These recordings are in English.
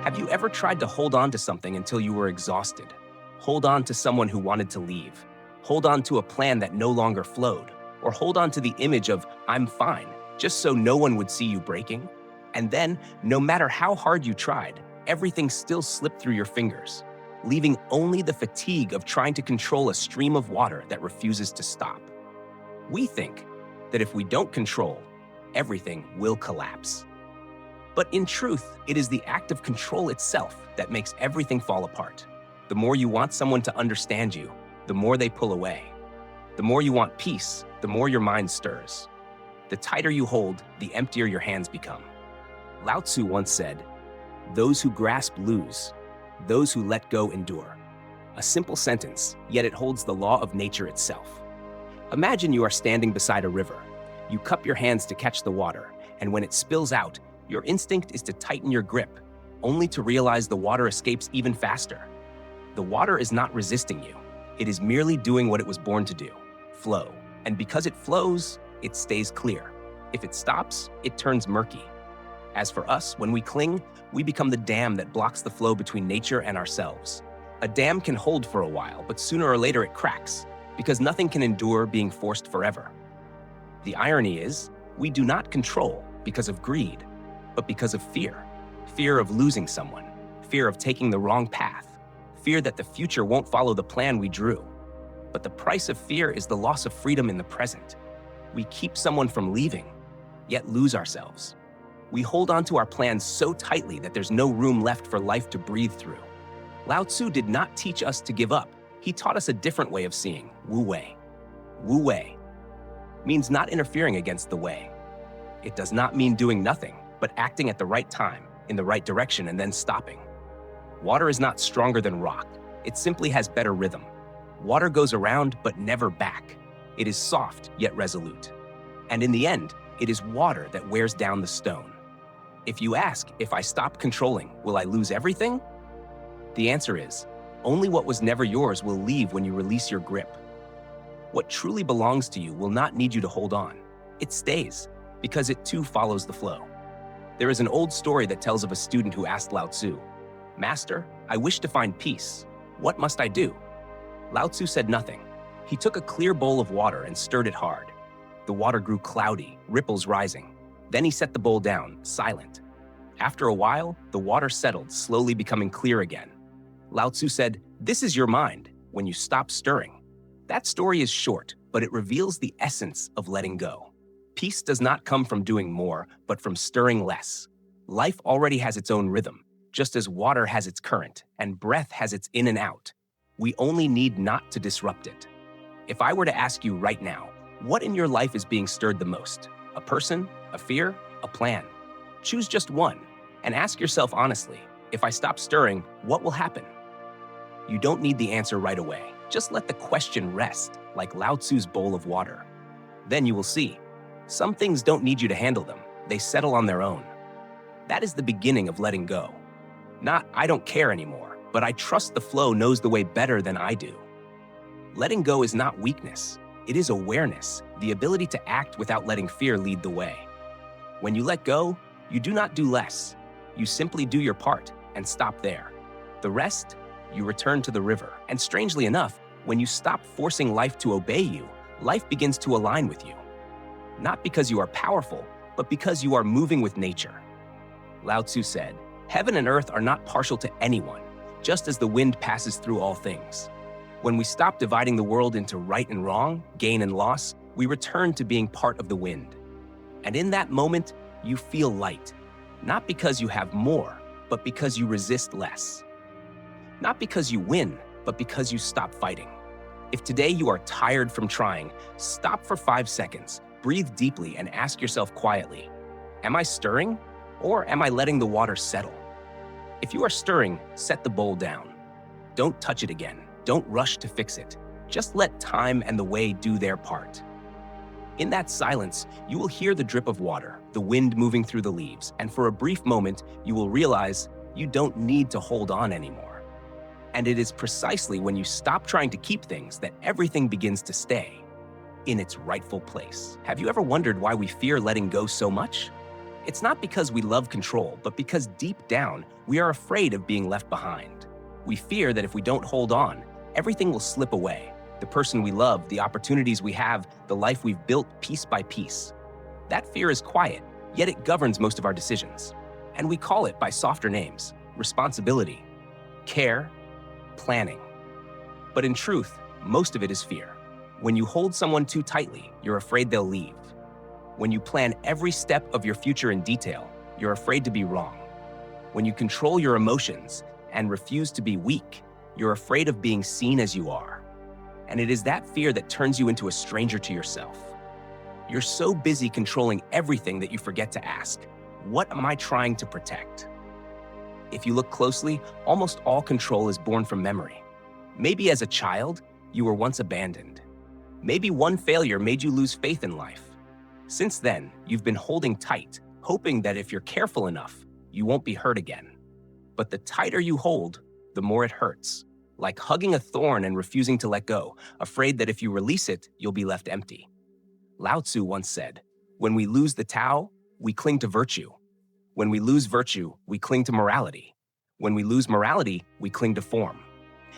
Have you ever tried to hold on to something until you were exhausted? Hold on to someone who wanted to leave. Hold on to a plan that no longer flowed. Or hold on to the image of, I'm fine, just so no one would see you breaking? And then, no matter how hard you tried, everything still slipped through your fingers, leaving only the fatigue of trying to control a stream of water that refuses to stop. We think that if we don't control, everything will collapse. But in truth, it is the act of control itself that makes everything fall apart. The more you want someone to understand you, the more they pull away. The more you want peace, the more your mind stirs. The tighter you hold, the emptier your hands become. Lao Tzu once said, "Those who grasp lose, those who let go endure." A simple sentence, yet it holds the law of nature itself. Imagine you are standing beside a river. You cup your hands to catch the water, and when it spills out, your instinct is to tighten your grip, only to realize the water escapes even faster. The water is not resisting you. It is merely doing what it was born to do, flow. And because it flows, it stays clear. If it stops, it turns murky. As for us, when we cling, we become the dam that blocks the flow between nature and ourselves. A dam can hold for a while, but sooner or later it cracks, because nothing can endure being forced forever. The irony is, we do not control because of greed, but because of fear. Fear of losing someone, fear of taking the wrong path, fear that the future won't follow the plan we drew. But the price of fear is the loss of freedom in the present. We keep someone from leaving, yet lose ourselves. We hold on to our plans so tightly that there's no room left for life to breathe through. Lao Tzu did not teach us to give up. He taught us a different way of seeing, Wu Wei. Wu Wei means not interfering against the way. It does not mean doing nothing, but acting at the right time, in the right direction, and then stopping. Water is not stronger than rock. It simply has better rhythm. Water goes around, but never back. It is soft, yet resolute. And in the end, it is water that wears down the stone. If you ask, if I stop controlling, will I lose everything? The answer is, only what was never yours will leave when you release your grip. What truly belongs to you will not need you to hold on. It stays, because it too follows the flow. There is an old story that tells of a student who asked Lao Tzu, "Master, I wish to find peace. What must I do?" Lao Tzu said nothing. He took a clear bowl of water and stirred it hard. The water grew cloudy, ripples rising. Then he set the bowl down, silent. After a while, the water settled, slowly becoming clear again. Lao Tzu said, "This is your mind, when you stop stirring." That story is short, but it reveals the essence of letting go. Peace does not come from doing more, but from stirring less. Life already has its own rhythm, just as water has its current and breath has its in and out. We only need not to disrupt it. If I were to ask you right now, what in your life is being stirred the most? A person, a fear, a plan? Choose just one and ask yourself honestly, if I stop stirring, what will happen? You don't need the answer right away. Just let the question rest, like Lao Tzu's bowl of water. Then you will see. Some things don't need you to handle them. They settle on their own. That is the beginning of letting go. Not, I don't care anymore, but I trust the flow knows the way better than I do. Letting go is not weakness. It is awareness, the ability to act without letting fear lead the way. When you let go, you do not do less. You simply do your part and stop there. The rest, you return to the river. And strangely enough, when you stop forcing life to obey you, life begins to align with you. Not because you are powerful, but because you are moving with nature. Lao Tzu said, "Heaven and earth are not partial to anyone, just as the wind passes through all things." When we stop dividing the world into right and wrong, gain and loss, we return to being part of the wind. And in that moment, you feel light, not because you have more, but because you resist less. Not because you win, but because you stop fighting. If today you are tired from trying, stop for 5 seconds, breathe deeply, and ask yourself quietly, am I stirring, or am I letting the water settle? If you are stirring, set the bowl down. Don't touch it again. Don't rush to fix it. Just let time and the way do their part. In that silence, you will hear the drip of water, the wind moving through the leaves, and for a brief moment, you will realize you don't need to hold on anymore. And it is precisely when you stop trying to keep things that everything begins to stay in its rightful place. Have you ever wondered why we fear letting go so much? It's not because we love control, but because deep down, we are afraid of being left behind. We fear that if we don't hold on, everything will slip away. The person we love, the opportunities we have, the life we've built piece by piece. That fear is quiet, yet it governs most of our decisions. And we call it by softer names: responsibility, care, planning. But in truth, most of it is fear. When you hold someone too tightly, you're afraid they'll leave. When you plan every step of your future in detail, you're afraid to be wrong. When you control your emotions and refuse to be weak, you're afraid of being seen as you are. And it is that fear that turns you into a stranger to yourself. You're so busy controlling everything that you forget to ask, what am I trying to protect? If you look closely, almost all control is born from memory. Maybe as a child, you were once abandoned. Maybe one failure made you lose faith in life. Since then, you've been holding tight, hoping that if you're careful enough, you won't be hurt again. But the tighter you hold, the more it hurts. Like hugging a thorn and refusing to let go, afraid that if you release it, you'll be left empty. Lao Tzu once said, "When we lose the Tao, we cling to virtue. When we lose virtue, we cling to morality. When we lose morality, we cling to form."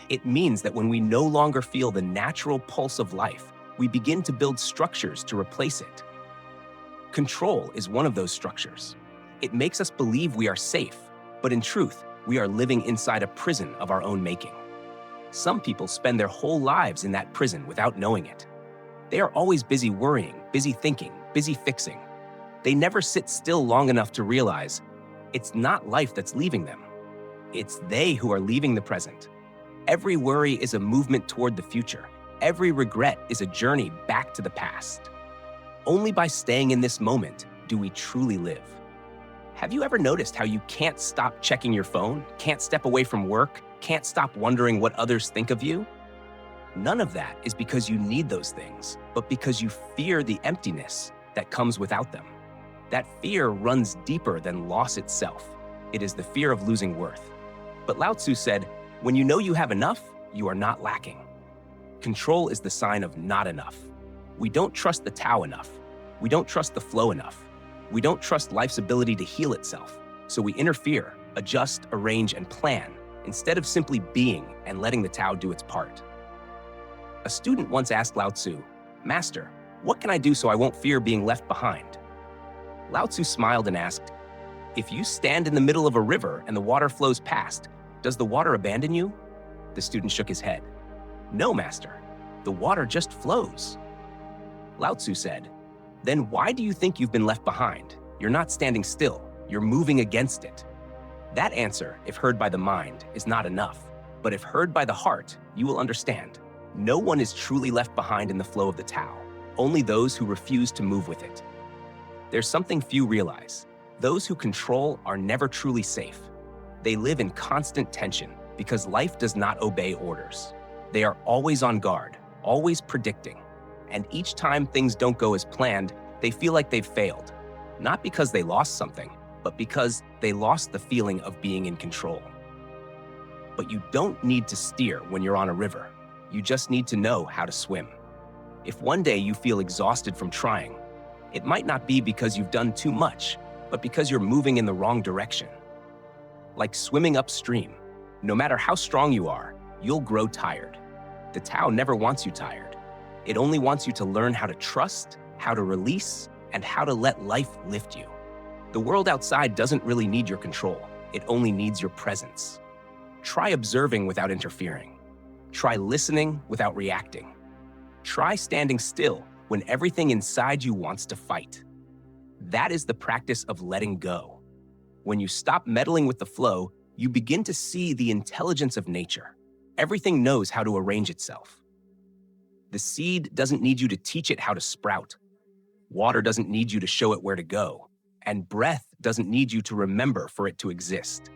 It means that when we no longer feel the natural pulse of life, we begin to build structures to replace it. Control is one of those structures. It makes us believe we are safe, but in truth, we are living inside a prison of our own making. Some people spend their whole lives in that prison without knowing it. They are always busy worrying, busy thinking, busy fixing. They never sit still long enough to realize it's not life that's leaving them. It's they who are leaving the present. Every worry is a movement toward the future. Every regret is a journey back to the past. Only by staying in this moment do we truly live. Have you ever noticed how you can't stop checking your phone, can't step away from work, can't stop wondering what others think of you? None of that is because you need those things, but because you fear the emptiness that comes without them. That fear runs deeper than loss itself. It is the fear of losing worth. But Lao Tzu said, when you know you have enough, you are not lacking. Control is the sign of not enough. We don't trust the Tao enough. We don't trust the flow enough. We don't trust life's ability to heal itself. So we interfere, adjust, arrange, and plan, instead of simply being and letting the Tao do its part. A student once asked Lao Tzu, "Master, what can I do so I won't fear being left behind?" Lao Tzu smiled and asked, "If you stand in the middle of a river and the water flows past, does the water abandon you?" The student shook his head. "No, Master, the water just flows." Lao Tzu said, "Then why do you think you've been left behind? You're not standing still, you're moving against it." That answer, if heard by the mind, is not enough. But if heard by the heart, you will understand. No one is truly left behind in the flow of the Tao, only those who refuse to move with it. There's something few realize. Those who control are never truly safe. They live in constant tension because life does not obey orders. They are always on guard, always predicting. And each time things don't go as planned, they feel like they've failed. Not because they lost something, but because they lost the feeling of being in control. But you don't need to steer when you're on a river. You just need to know how to swim. If one day you feel exhausted from trying, it might not be because you've done too much, but because you're moving in the wrong direction. Like swimming upstream, no matter how strong you are, you'll grow tired. The Tao never wants you tired. It only wants you to learn how to trust, how to release, and how to let life lift you. The world outside doesn't really need your control. It only needs your presence. Try observing without interfering. Try listening without reacting. Try standing still when everything inside you wants to fight. That is the practice of letting go. When you stop meddling with the flow, you begin to see the intelligence of nature. Everything knows how to arrange itself. The seed doesn't need you to teach it how to sprout. Water doesn't need you to show it where to go. And breath doesn't need you to remember for it to exist.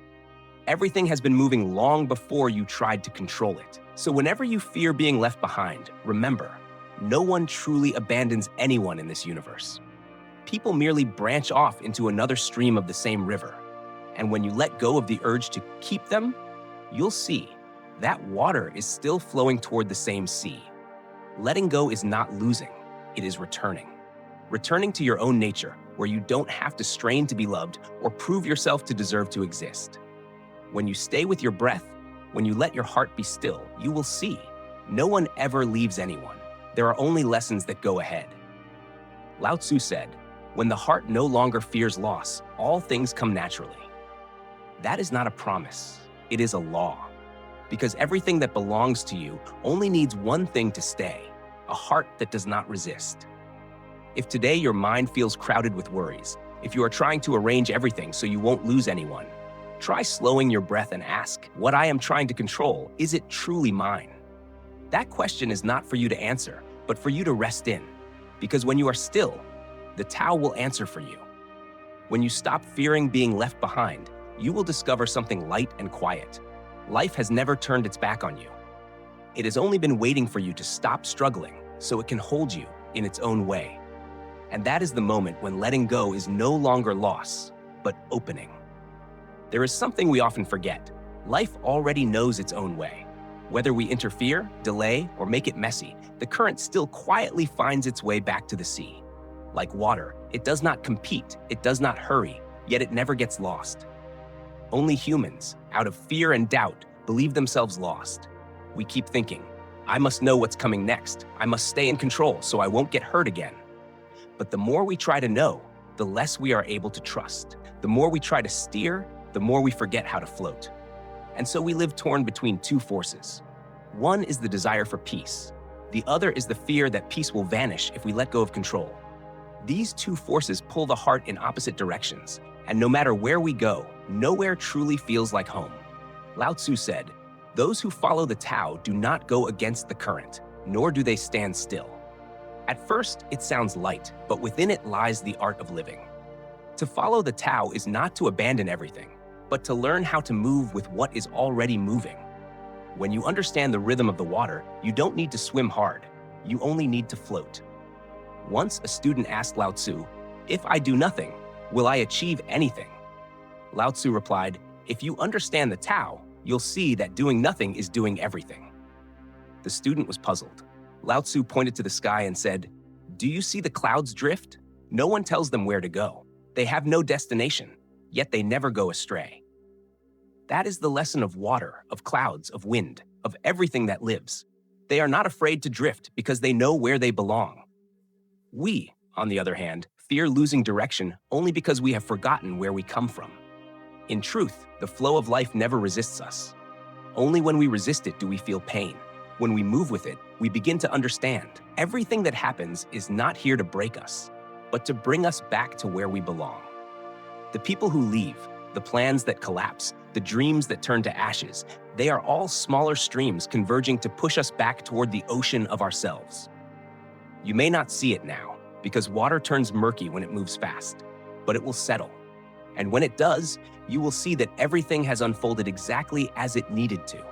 Everything has been moving long before you tried to control it. So whenever you fear being left behind, remember, no one truly abandons anyone in this universe. People merely branch off into another stream of the same river. And when you let go of the urge to keep them, you'll see that water is still flowing toward the same sea. Letting go is not losing, it is returning. Returning to your own nature, where you don't have to strain to be loved or prove yourself to deserve to exist. When you stay with your breath, when you let your heart be still, you will see. No one ever leaves anyone. There are only lessons that go ahead. Lao Tzu said, "When the heart no longer fears loss, all things come naturally." That is not a promise. It is a law. Because everything that belongs to you only needs one thing to stay, a heart that does not resist. If today your mind feels crowded with worries, if you are trying to arrange everything so you won't lose anyone, try slowing your breath and ask, what I am trying to control, is it truly mine? That question is not for you to answer, but for you to rest in. Because when you are still, the Tao will answer for you. When you stop fearing being left behind, you will discover something light and quiet. Life has never turned its back on you. It has only been waiting for you to stop struggling so it can hold you in its own way. And that is the moment when letting go is no longer loss, but opening. There is something we often forget. Life already knows its own way. Whether we interfere, delay, or make it messy, the current still quietly finds its way back to the sea. Like water, it does not compete, it does not hurry, yet it never gets lost. Only humans, out of fear and doubt, believe themselves lost. We keep thinking, I must know what's coming next. I must stay in control so I won't get hurt again. But the more we try to know, the less we are able to trust. The more we try to steer, the more we forget how to float. And so we live torn between two forces. One is the desire for peace. The other is the fear that peace will vanish if we let go of control. These two forces pull the heart in opposite directions, and no matter where we go, nowhere truly feels like home. Lao Tzu said, "Those who follow the Tao do not go against the current, nor do they stand still." At first, it sounds light, but within it lies the art of living. To follow the Tao is not to abandon everything, but to learn how to move with what is already moving. When you understand the rhythm of the water, you don't need to swim hard. You only need to float. Once a student asked Lao Tzu, "If I do nothing, will I achieve anything?" Lao Tzu replied, "If you understand the Tao, you'll see that doing nothing is doing everything." The student was puzzled. Lao Tzu pointed to the sky and said, "Do you see the clouds drift? No one tells them where to go. They have no destination, yet they never go astray." That is the lesson of water, of clouds, of wind, of everything that lives. They are not afraid to drift because they know where they belong. We, on the other hand, fear losing direction only because we have forgotten where we come from. In truth, the flow of life never resists us. Only when we resist it do we feel pain. When we move with it, we begin to understand everything that happens is not here to break us, but to bring us back to where we belong. The people who leave, the plans that collapse, the dreams that turn to ashes, they are all smaller streams converging to push us back toward the ocean of ourselves. You may not see it now, because water turns murky when it moves fast, but it will settle. And when it does, you will see that everything has unfolded exactly as it needed to.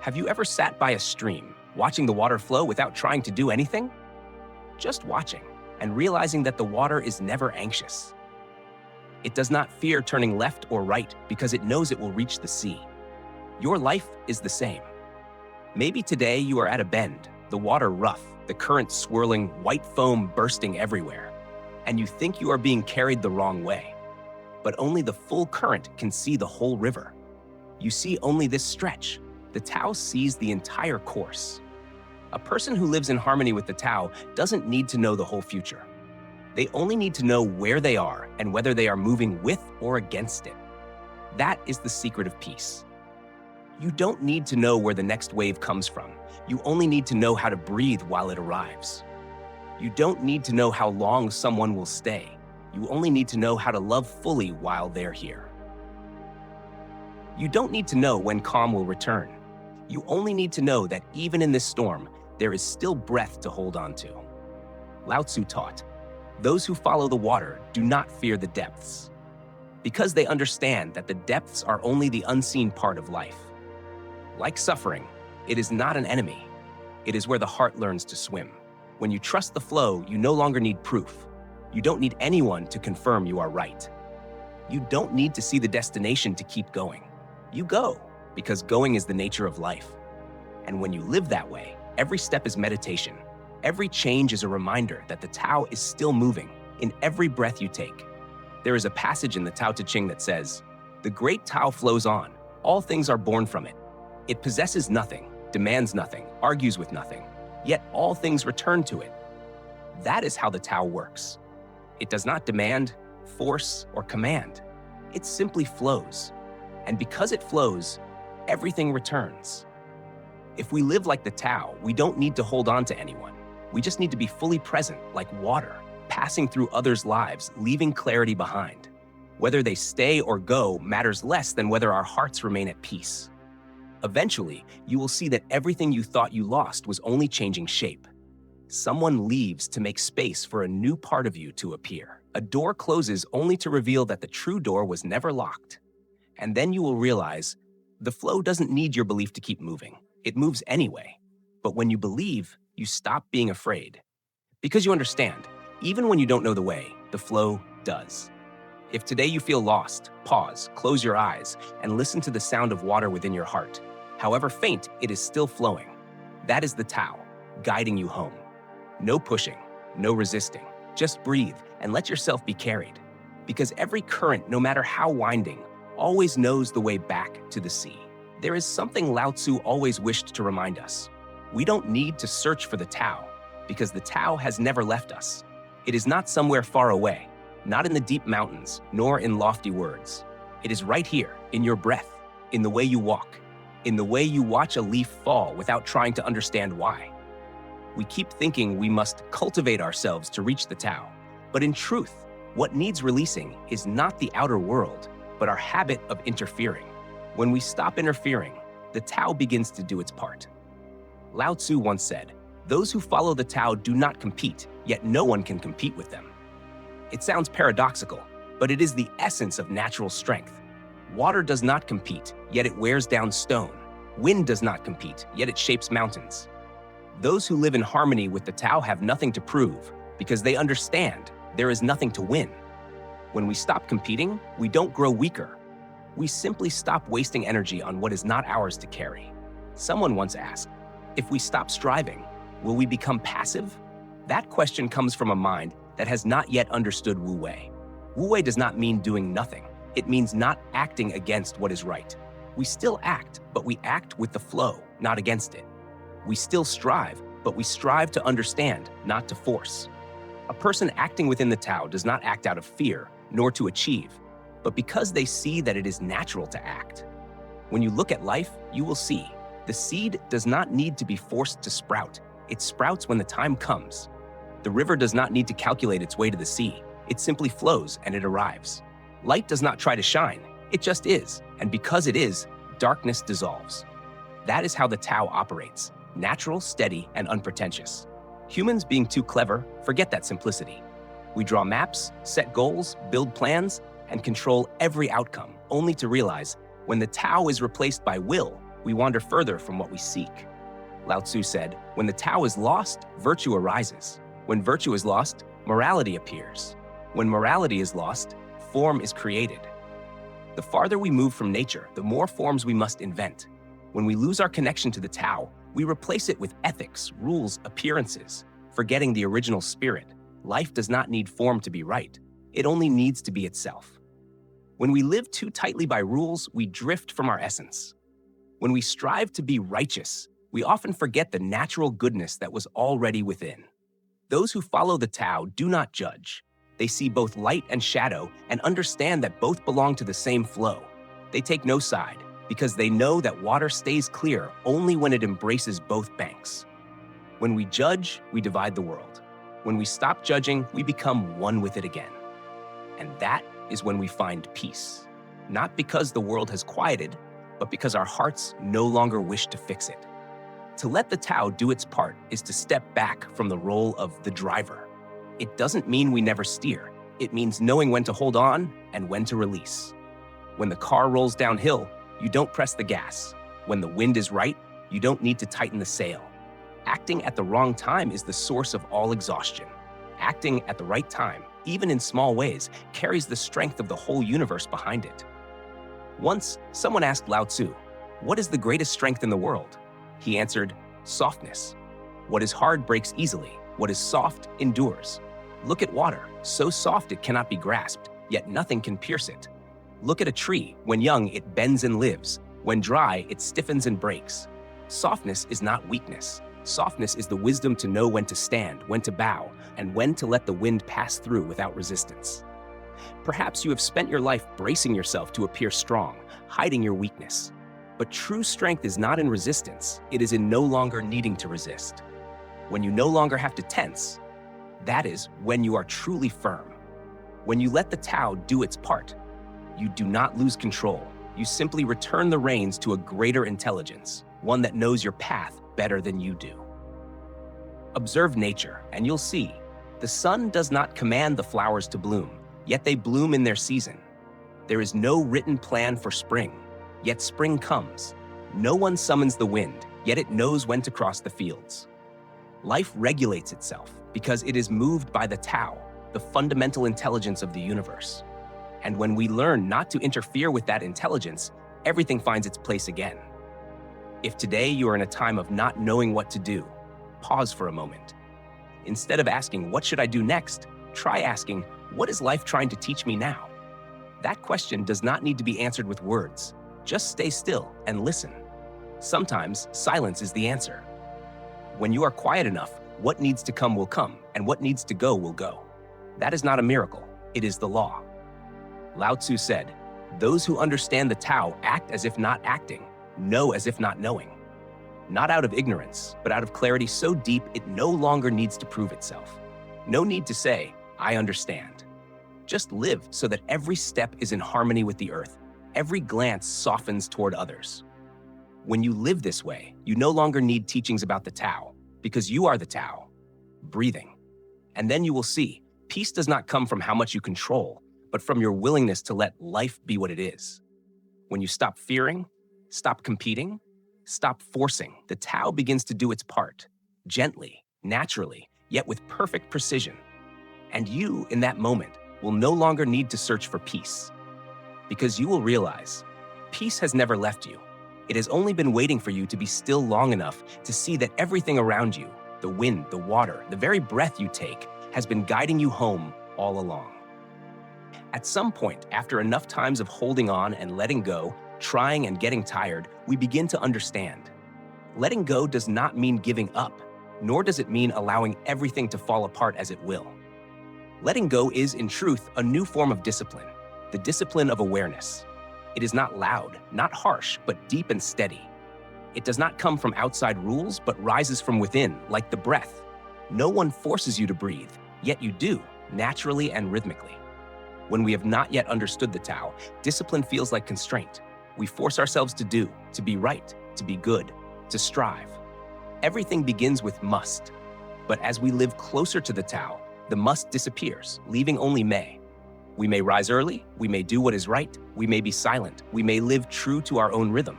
Have you ever sat by a stream, watching the water flow without trying to do anything? Just watching, and realizing that the water is never anxious. It does not fear turning left or right because it knows it will reach the sea. Your life is the same. Maybe today you are at a bend, the water rough, the current swirling, white foam bursting everywhere, and you think you are being carried the wrong way. But only the full current can see the whole river. You see only this stretch. The Tao sees the entire course. A person who lives in harmony with the Tao doesn't need to know the whole future. They only need to know where they are and whether they are moving with or against it. That is the secret of peace. You don't need to know where the next wave comes from. You only need to know how to breathe while it arrives. You don't need to know how long someone will stay. You only need to know how to love fully while they're here. You don't need to know when calm will return. You only need to know that even in this storm, there is still breath to hold on to. Lao Tzu taught, "Those who follow the water do not fear the depths," because they understand that the depths are only the unseen part of life. Like suffering, it is not an enemy. It is where the heart learns to swim. When you trust the flow, you no longer need proof. You don't need anyone to confirm you are right. You don't need to see the destination to keep going. You go, because going is the nature of life. And when you live that way, every step is meditation. Every change is a reminder that the Tao is still moving. in every breath you take. There is a passage in the Tao Te Ching that says, "The great Tao flows on. All things are born from it. It possesses nothing, demands nothing, argues with nothing, yet all things return to it." That is how the Tao works. It does not demand, force, or command. It simply flows. And because it flows, everything returns. If we live like the Tao, we don't need to hold on to anyone. We just need to be fully present, like water, passing through others' lives, leaving clarity behind. Whether they stay or go matters less than whether our hearts remain at peace. Eventually, you will see that everything you thought you lost was only changing shape. Someone leaves to make space for a new part of you to appear. A door closes only to reveal that the true door was never locked. And then you will realize the flow doesn't need your belief to keep moving. It moves anyway. But when you believe, you stop being afraid. Because you understand, even when you don't know the way, the flow does. If today you feel lost, pause, close your eyes, and listen to the sound of water within your heart. However faint, it is still flowing. That is the Tao, guiding you home. No pushing, no resisting. Just breathe and let yourself be carried. Because every current, no matter how winding, always knows the way back to the sea. There is something Lao Tzu always wished to remind us. We don't need to search for the Tao, because the Tao has never left us. It is not somewhere far away, not in the deep mountains, nor in lofty words. It is right here, in your breath, in the way you walk, in the way you watch a leaf fall without trying to understand why. We keep thinking we must cultivate ourselves to reach the Tao, but in truth, what needs releasing is not the outer world, but our habit of interfering. When we stop interfering, the Tao begins to do its part. Lao Tzu once said, "Those who follow the Tao do not compete, yet no one can compete with them." It sounds paradoxical, but it is the essence of natural strength. Water does not compete, yet it wears down stone. Wind does not compete, yet it shapes mountains. Those who live in harmony with the Tao have nothing to prove, because they understand there is nothing to win. When we stop competing, we don't grow weaker. We simply stop wasting energy on what is not ours to carry. Someone once asked, if we stop striving, will we become passive? That question comes from a mind that has not yet understood Wu Wei. Wu Wei does not mean doing nothing. It means not acting against what is right. We still act, but we act with the flow, not against it. We still strive, but we strive to understand, not to force. A person acting within the Tao does not act out of fear, nor to achieve, but because they see that it is natural to act. When you look at life, you will see the seed does not need to be forced to sprout. It sprouts when the time comes. The river does not need to calculate its way to the sea. It simply flows and it arrives. Light does not try to shine. It just is. And because it is, darkness dissolves. That is how the Tao operates. Natural, steady, and unpretentious. Humans, being too clever, forget that simplicity. We draw maps, set goals, build plans, and control every outcome, only to realize when the Tao is replaced by will, we wander further from what we seek. Lao Tzu said, when the Tao is lost, virtue arises. When virtue is lost, morality appears. When morality is lost, form is created. The farther we move from nature, the more forms we must invent. When we lose our connection to the Tao, we replace it with ethics, rules, appearances, forgetting the original spirit. Life does not need form to be right. It only needs to be itself. When we live too tightly by rules, we drift from our essence. When we strive to be righteous, we often forget the natural goodness that was already within. Those who follow the Tao do not judge. They see both light and shadow and understand that both belong to the same flow. They take no side because they know that water stays clear only when it embraces both banks. When we judge, we divide the world. When we stop judging, we become one with it again. And that is when we find peace. Not because the world has quieted, but because our hearts no longer wish to fix it. To let the Tao do its part is to step back from the role of the driver. It doesn't mean we never steer. It means knowing when to hold on and when to release. When the car rolls downhill, you don't press the gas. When the wind is right, you don't need to tighten the sail. Acting at the wrong time is the source of all exhaustion. Acting at the right time, even in small ways, carries the strength of the whole universe behind it. Once, someone asked Lao Tzu, "What is the greatest strength in the world?" He answered, "Softness. What is hard breaks easily. What is soft endures. Look at water. so soft it cannot be grasped, yet nothing can pierce it. Look at a tree. When young, it bends and lives. When dry, it stiffens and breaks. Softness is not weakness. Softness is the wisdom to know when to stand, when to bow, and when to let the wind pass through without resistance. Perhaps you have spent your life bracing yourself to appear strong, hiding your weakness. But true strength is not in resistance, it is in no longer needing to resist. When you no longer have to tense, that is when you are truly firm. When you let the Tao do its part, you do not lose control. You simply return the reins to a greater intelligence, one that knows your path better than you do. Observe nature, and you'll see. The sun does not command the flowers to bloom, yet they bloom in their season. There is no written plan for spring, yet spring comes. No one summons the wind, yet it knows when to cross the fields. Life regulates itself because it is moved by the Tao, the fundamental intelligence of the universe. And when we learn not to interfere with that intelligence, everything finds its place again. If today you are in a time of not knowing what to do, pause for a moment. Instead of asking, "What should I do next?" try asking, "What is life trying to teach me now?" That question does not need to be answered with words. Just stay still and listen. Sometimes silence is the answer. When you are quiet enough, what needs to come will come, and what needs to go will go. That is not a miracle, it is the law. Lao Tzu said, "Those who understand the Tao act as if not acting, know as if not knowing." Not out of ignorance, but out of clarity so deep it no longer needs to prove itself. No need to say, "I understand." Just live so that every step is in harmony with the earth. Every glance softens toward others. When you live this way, you no longer need teachings about the Tao, because you are the Tao, breathing. And then you will see, peace does not come from how much you control, but from your willingness to let life be what it is. When you stop fearing, stop competing, stop forcing, the Tao begins to do its part, gently, naturally, yet with perfect precision. And you, in that moment, will no longer need to search for peace. Because you will realize, peace has never left you. It has only been waiting for you to be still long enough to see that everything around you, the wind, the water, the very breath you take, has been guiding you home all along. At some point, after enough times of holding on and letting go, trying and getting tired, we begin to understand. Letting go does not mean giving up, nor does it mean allowing everything to fall apart as it will. Letting go is, in truth, a new form of discipline, the discipline of awareness. It is not loud, not harsh, but deep and steady. It does not come from outside rules, but rises from within, like the breath. No one forces you to breathe, yet you do, naturally and rhythmically. When we have not yet understood the Tao, discipline feels like constraint. We force ourselves to do, to be right, to be good, to strive. Everything begins with must. But as we live closer to the Tao, the must disappears, leaving only may. We may rise early, we may do what is right, we may be silent, we may live true to our own rhythm.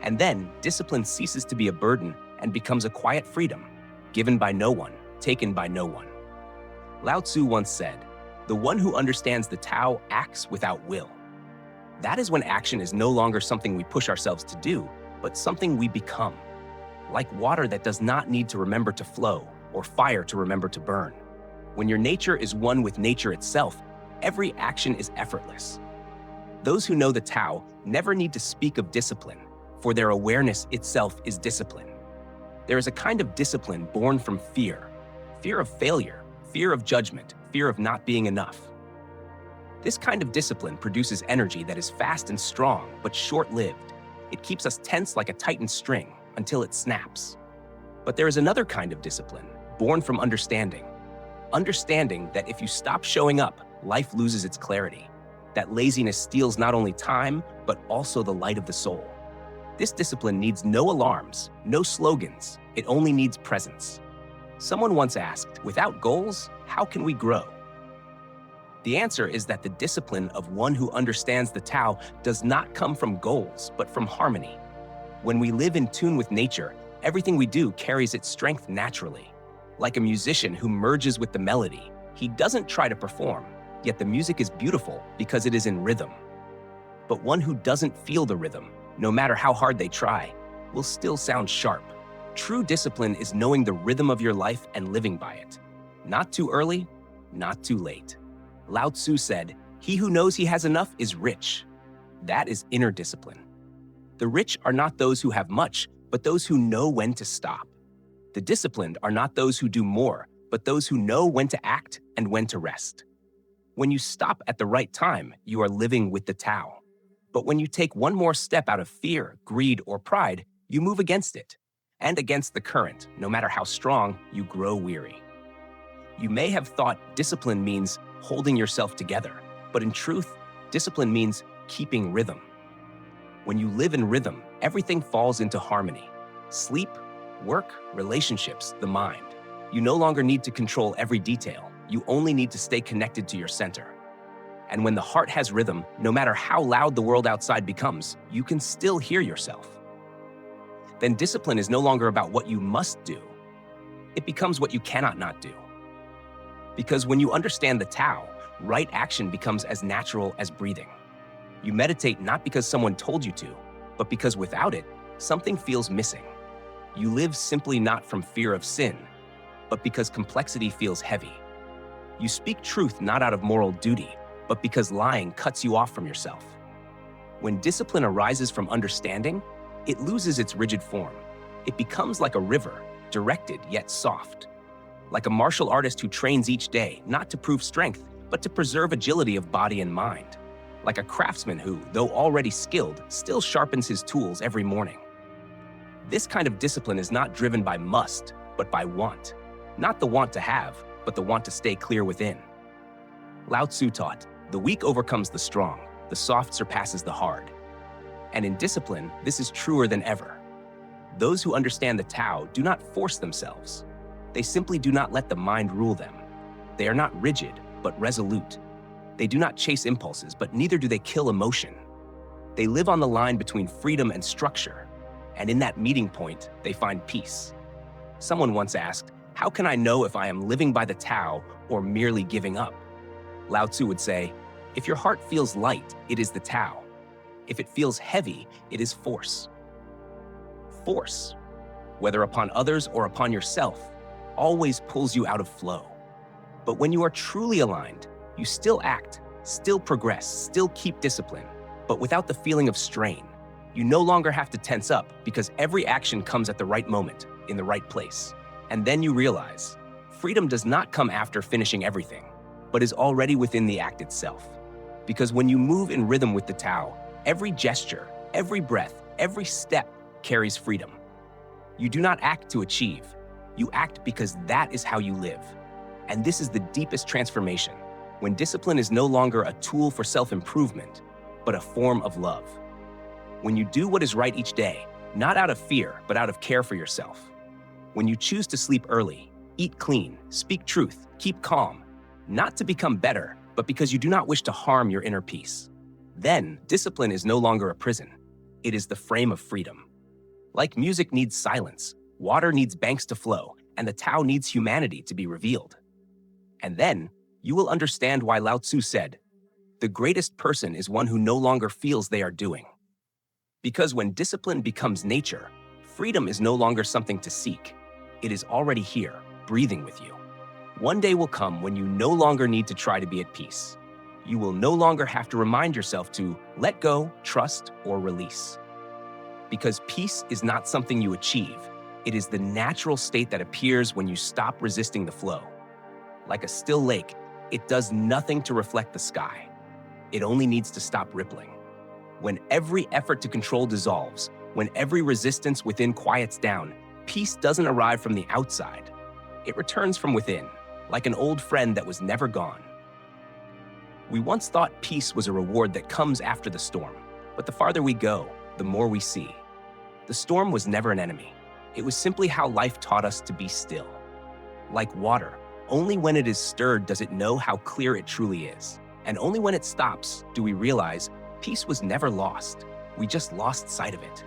And then, discipline ceases to be a burden and becomes a quiet freedom, given by no one, taken by no one. Lao Tzu once said, "The one who understands the Tao acts without will." That is when action is no longer something we push ourselves to do, but something we become. Like water that does not need to remember to flow, or fire to remember to burn. When your nature is one with nature itself, every action is effortless. Those who know the Tao never need to speak of discipline, for their awareness itself is discipline. There is a kind of discipline born from fear of failure, fear of judgment, fear of not being enough. This kind of discipline produces energy that is fast and strong, but short-lived. It keeps us tense like a tightened string until it snaps. But there is another kind of discipline, born from understanding. Understanding that if you stop showing up, life loses its clarity. That laziness steals not only time, but also the light of the soul. This discipline needs no alarms, no slogans. It only needs presence. Someone once asked, without goals, how can we grow? The answer is that the discipline of one who understands the Tao does not come from goals, but from harmony. When we live in tune with nature, everything we do carries its strength naturally. Like a musician who merges with the melody, he doesn't try to perform, yet the music is beautiful because it is in rhythm. But one who doesn't feel the rhythm, no matter how hard they try, will still sound sharp. True discipline is knowing the rhythm of your life and living by it. Not too early, not too late. Lao Tzu said, "He who knows he has enough is rich." That is inner discipline. The rich are not those who have much, but those who know when to stop. The disciplined are not those who do more, but those who know when to act and when to rest. When you stop at the right time, you are living with the Tao. But when you take one more step out of fear, greed, or pride, you move against it. And against the current, no matter how strong, you grow weary. You may have thought discipline means holding yourself together, but in truth, discipline means keeping rhythm. When you live in rhythm, everything falls into harmony. Sleep, work, relationships, the mind. You no longer need to control every detail. You only need to stay connected to your center. And when the heart has rhythm, no matter how loud the world outside becomes, you can still hear yourself. Then discipline is no longer about what you must do. It becomes what you cannot not do. Because when you understand the Tao, right action becomes as natural as breathing. You meditate not because someone told you to, but because without it, something feels missing. You live simply not from fear of sin, but because complexity feels heavy. You speak truth not out of moral duty, but because lying cuts you off from yourself. When discipline arises from understanding, it loses its rigid form. It becomes like a river, directed yet soft. Like a martial artist who trains each day, not to prove strength, but to preserve agility of body and mind. Like a craftsman who, though already skilled, still sharpens his tools every morning. This kind of discipline is not driven by must, but by want. Not the want to have, but the want to stay clear within. Lao Tzu taught, "The weak overcomes the strong, the soft surpasses the hard." And in discipline, this is truer than ever. Those who understand the Tao do not force themselves. They simply do not let the mind rule them. They are not rigid, but resolute. They do not chase impulses, but neither do they kill emotion. They live on the line between freedom and structure, and in that meeting point, they find peace. Someone once asked, "How can I know if I am living by the Tao or merely giving up?" Lao Tzu would say, "If your heart feels light, it is the Tao. If it feels heavy, it is force." Force, whether upon others or upon yourself, always pulls you out of flow. But when you are truly aligned, you still act, still progress, still keep discipline, but without the feeling of strain. You no longer have to tense up because every action comes at the right moment, in the right place. And then you realize, freedom does not come after finishing everything, but is already within the act itself. Because when you move in rhythm with the Tao, every gesture, every breath, every step carries freedom. You do not act to achieve. You act because that is how you live. And this is the deepest transformation, when discipline is no longer a tool for self-improvement, but a form of love. When you do what is right each day, not out of fear, but out of care for yourself. When you choose to sleep early, eat clean, speak truth, keep calm, not to become better, but because you do not wish to harm your inner peace. Then, discipline is no longer a prison. It is the frame of freedom. Like music needs silence, water needs banks to flow, and the Tao needs humanity to be revealed. And then, you will understand why Lao Tzu said, "The greatest person is one who no longer feels they are doing." Because when discipline becomes nature, freedom is no longer something to seek. It is already here, breathing with you. One day will come when you no longer need to try to be at peace. You will no longer have to remind yourself to let go, trust, or release. Because peace is not something you achieve. It is the natural state that appears when you stop resisting the flow. Like a still lake, it does nothing to reflect the sky. It only needs to stop rippling. When every effort to control dissolves, when every resistance within quiets down, peace doesn't arrive from the outside. It returns from within, like an old friend that was never gone. We once thought peace was a reward that comes after the storm, but the farther we go, the more we see. The storm was never an enemy. It was simply how life taught us to be still. Like water, only when it is stirred does it know how clear it truly is. And only when it stops do we realize peace was never lost. We just lost sight of it.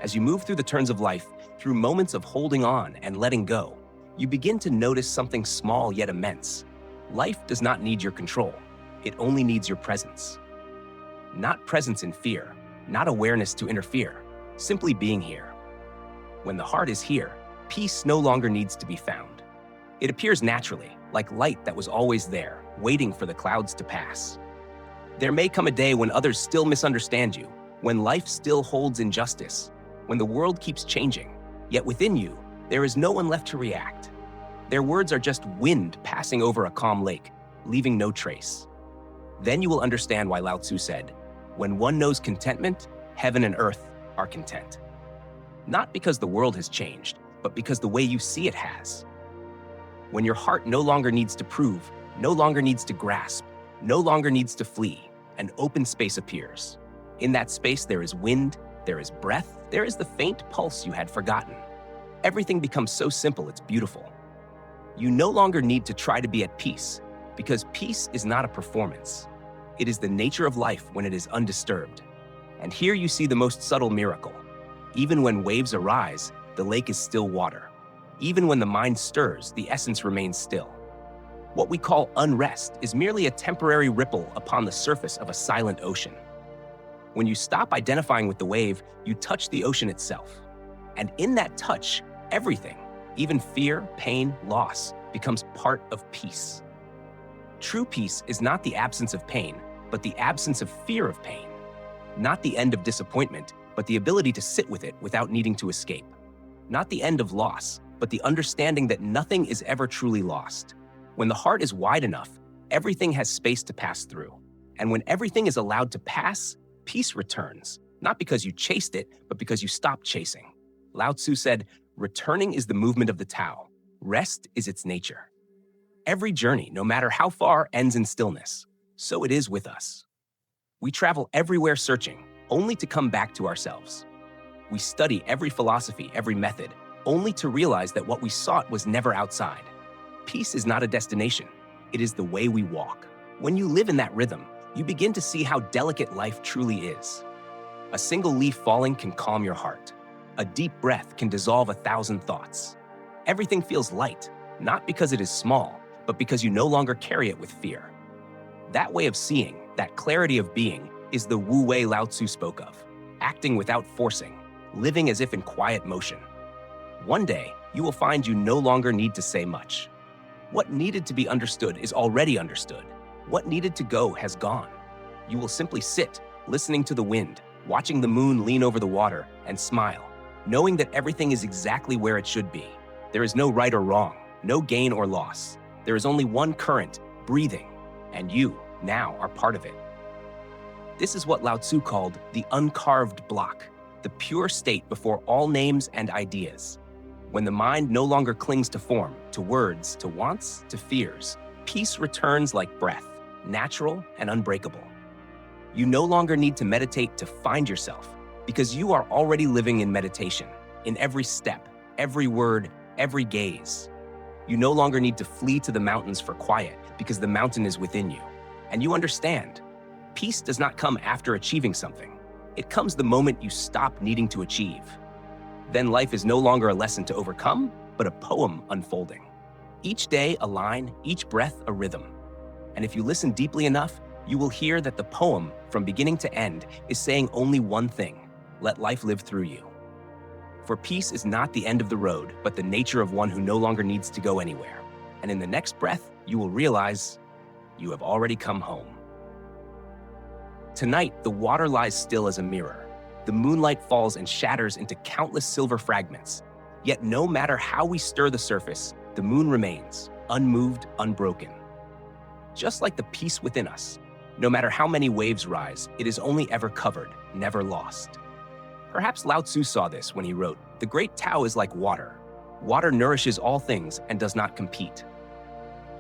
As you move through the turns of life, through moments of holding on and letting go, you begin to notice something small yet immense. Life does not need your control. It only needs your presence. Not presence in fear, not awareness to interfere, simply being here. When the heart is here, peace no longer needs to be found. It appears naturally, like light that was always there, waiting for the clouds to pass. There may come a day when others still misunderstand you, when life still holds injustice, when the world keeps changing, yet within you, there is no one left to react. Their words are just wind passing over a calm lake, leaving no trace. Then you will understand why Lao Tzu said, "When one knows contentment, heaven and earth are content." Not because the world has changed, but because the way you see it has. When your heart no longer needs to prove, no longer needs to grasp, no longer needs to flee, an open space appears. In that space there is wind, there is breath, there is the faint pulse you had forgotten. Everything becomes so simple it's beautiful. You no longer need to try to be at peace, because peace is not a performance. It is the nature of life when it is undisturbed. And here you see the most subtle miracle. Even when waves arise, the lake is still water. Even when the mind stirs, the essence remains still. What we call unrest is merely a temporary ripple upon the surface of a silent ocean. When you stop identifying with the wave, you touch the ocean itself. And in that touch, everything, even fear, pain, loss, becomes part of peace. True peace is not the absence of pain, but the absence of fear of pain. Not the end of disappointment, but the ability to sit with it without needing to escape. Not the end of loss, but the understanding that nothing is ever truly lost. When the heart is wide enough, everything has space to pass through. And when everything is allowed to pass, peace returns, not because you chased it, but because you stopped chasing. Lao Tzu said, "Returning is the movement of the Tao. Rest is its nature." Every journey, no matter how far, ends in stillness. So it is with us. We travel everywhere searching, only to come back to ourselves. We study every philosophy, every method, only to realize that what we sought was never outside. Peace is not a destination. It is the way we walk. When you live in that rhythm, you begin to see how delicate life truly is. A single leaf falling can calm your heart. A deep breath can dissolve 1,000 thoughts. Everything feels light, not because it is small, but because you no longer carry it with fear. That way of seeing, that clarity of being, is the Wu Wei Lao Tzu spoke of, acting without forcing, living as if in quiet motion. One day, you will find you no longer need to say much. What needed to be understood is already understood. What needed to go has gone. You will simply sit, listening to the wind, watching the moon lean over the water, and smile, knowing that everything is exactly where it should be. There is no right or wrong, no gain or loss. There is only one current, breathing, and you, now, are part of it. This is what Lao Tzu called the uncarved block, the pure state before all names and ideas. When the mind no longer clings to form, to words, to wants, to fears, peace returns like breath, natural and unbreakable. You no longer need to meditate to find yourself, because you are already living in meditation, in every step, every word, every gaze. You no longer need to flee to the mountains for quiet, because the mountain is within you. And you understand, peace does not come after achieving something. It comes the moment you stop needing to achieve. Then life is no longer a lesson to overcome, but a poem unfolding. Each day a line, each breath a rhythm. And if you listen deeply enough, you will hear that the poem, from beginning to end, is saying only one thing: let life live through you. For peace is not the end of the road, but the nature of one who no longer needs to go anywhere. And in the next breath, you will realize you have already come home. Tonight, the water lies still as a mirror. The moonlight falls and shatters into countless silver fragments. Yet no matter how we stir the surface, the moon remains, unmoved, unbroken. Just like the peace within us, no matter how many waves rise, it is only ever covered, never lost. Perhaps Lao Tzu saw this when he wrote, "The great Tao is like water. Water nourishes all things and does not compete."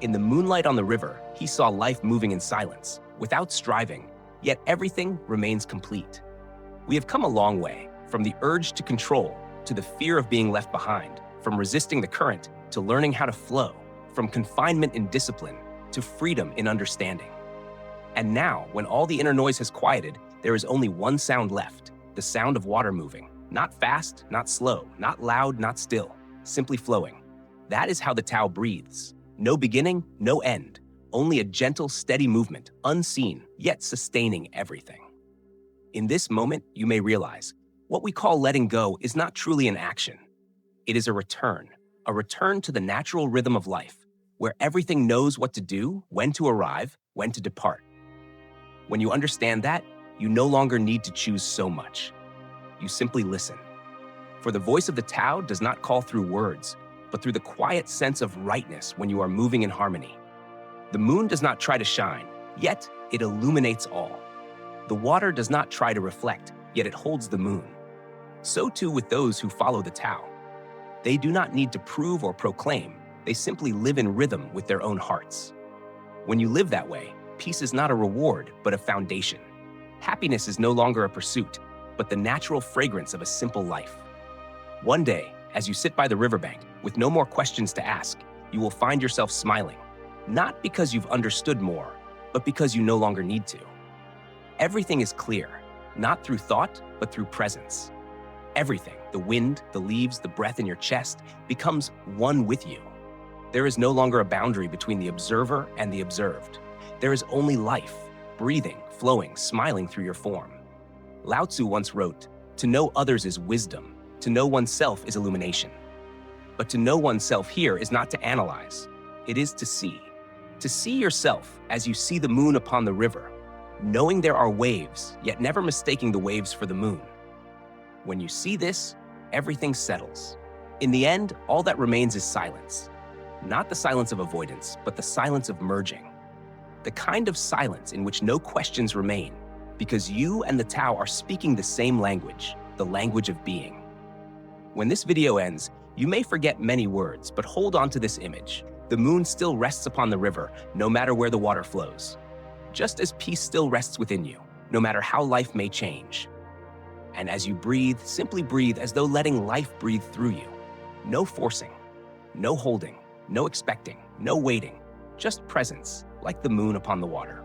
In the moonlight on the river, he saw life moving in silence, without striving, yet everything remains complete. We have come a long way, from the urge to control, to the fear of being left behind, from resisting the current to learning how to flow, from confinement in discipline to freedom in understanding. And now, when all the inner noise has quieted, there is only one sound left, the sound of water moving, not fast, not slow, not loud, not still, simply flowing. That is how the Tao breathes. No beginning, no end, only a gentle, steady movement, unseen, yet sustaining everything. In this moment, you may realize, what we call letting go is not truly an action. It is a return to the natural rhythm of life, where everything knows what to do, when to arrive, when to depart. When you understand that, you no longer need to choose so much. You simply listen. For the voice of the Tao does not call through words, but through the quiet sense of rightness when you are moving in harmony. The moon does not try to shine, yet it illuminates all. The water does not try to reflect, yet it holds the moon. So too with those who follow the Tao. They do not need to prove or proclaim, they simply live in rhythm with their own hearts. When you live that way, peace is not a reward, but a foundation. Happiness is no longer a pursuit, but the natural fragrance of a simple life. One day, as you sit by the riverbank, with no more questions to ask, you will find yourself smiling, not because you've understood more, but because you no longer need to. Everything is clear, not through thought, but through presence. Everything, the wind, the leaves, the breath in your chest, becomes one with you. There is no longer a boundary between the observer and the observed. There is only life, breathing, flowing, smiling through your form. Lao Tzu once wrote, "To know others is wisdom, to know oneself is illumination." But to know oneself here is not to analyze, it is to see. To see yourself as you see the moon upon the river, knowing there are waves, yet never mistaking the waves for the moon. When you see this, everything settles. In the end, all that remains is silence. Not the silence of avoidance, but the silence of merging. The kind of silence in which no questions remain, because you and the Tao are speaking the same language, the language of being. When this video ends, you may forget many words, but hold on to this image. The moon still rests upon the river, no matter where the water flows. Just as peace still rests within you, no matter how life may change. And as you breathe, simply breathe as though letting life breathe through you. No forcing, no holding, no expecting, no waiting, just presence, like the moon upon the water.